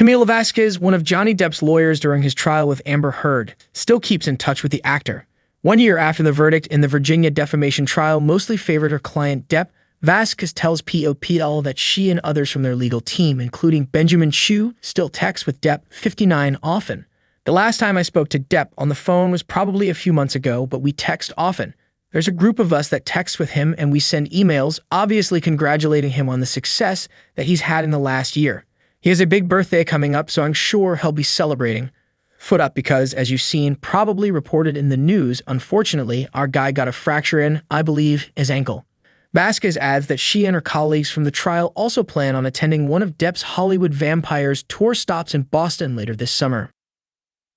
Camille Vasquez, one of Johnny Depp's lawyers during his trial with Amber Heard, still keeps in touch with the actor. 1 year after the verdict in the Virginia defamation trial mostly favored her client Depp, Vasquez tells POPL that she and others from their legal team, including Benjamin Chew, still text with Depp 59 often. The last time I spoke to Depp on the phone was probably a few months ago, but we text often. There's a group of us that text with him and we send emails, obviously congratulating him on the success that he's had in the last year. He has a big birthday coming up, so I'm sure he'll be celebrating. Foot up because, as you've seen, probably reported in the news, unfortunately, our guy got a fracture in, I believe, his ankle. Vasquez adds that she and her colleagues from the trial also plan on attending one of Depp's Hollywood Vampires tour stops in Boston later this summer.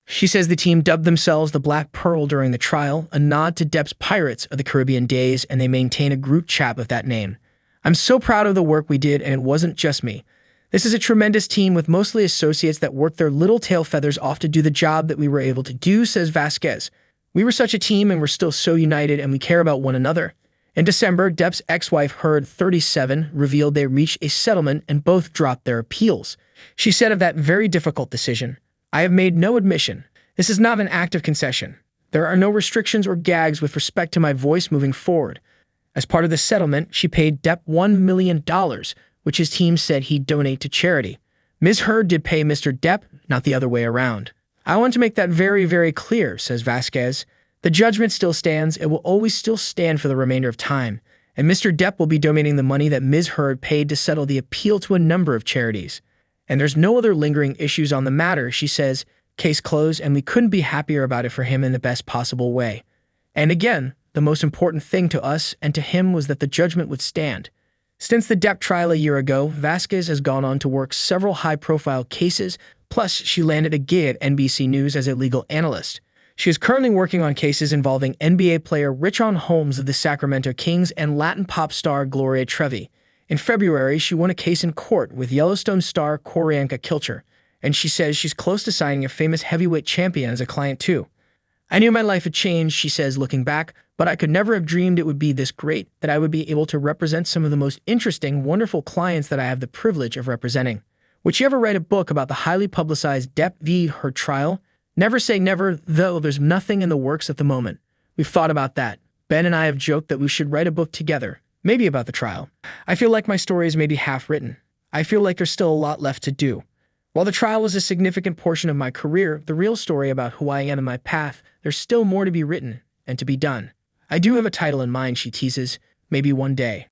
She says the team dubbed themselves the Black Pearl during the trial, a nod to Depp's Pirates of the Caribbean days, and they maintain a group chat with that name. I'm so proud of the work we did, and it wasn't just me. This is a tremendous team with mostly associates that work their little tail feathers off to do the job that we were able to do, says Vasquez. We were such a team and we're still so united and we care about one another. In December, Depp's ex-wife Heard, 37, revealed they reached a settlement and both dropped their appeals. She said of that very difficult decision, "I have made no admission. This is not an act of concession. There are no restrictions or gags with respect to my voice moving forward." As part of the settlement, she paid Depp $1 million, which his team said he'd donate to charity. Ms. Heard did pay Mr. Depp, not the other way around. I want to make that very, very clear, says Vasquez. The judgment still stands. It will always still stand for the remainder of time. And Mr. Depp will be donating the money that Ms. Heard paid to settle the appeal to a number of charities. And there's no other lingering issues on the matter, she says. Case closed, and we couldn't be happier about it for him in the best possible way. And again, the most important thing to us and to him was that the judgment would stand. Since the Depp trial a year ago, Vasquez has gone on to work several high-profile cases, plus she landed a gig at NBC News as a legal analyst. She is currently working on cases involving NBA player Richaun Holmes of the Sacramento Kings and Latin pop star Gloria Trevi. In February, she won a case in court with Yellowstone star Corianka Kilcher, and she says she's close to signing a famous heavyweight champion as a client too. I knew my life had changed, she says, looking back, but I could never have dreamed it would be this great, that I would be able to represent some of the most interesting, wonderful clients that I have the privilege of representing. Would you ever write a book about the highly publicized Depp v. Heard trial? Never say never, though there's nothing in the works at the moment. We've thought about that. Ben and I have joked that we should write a book together, maybe about the trial. I feel like my story is maybe half written. I feel like there's still a lot left to do. While the trial was a significant portion of my career, the real story about who I am and my path, there's still more to be written and to be done. I do have a title in mind, she teases, maybe one day.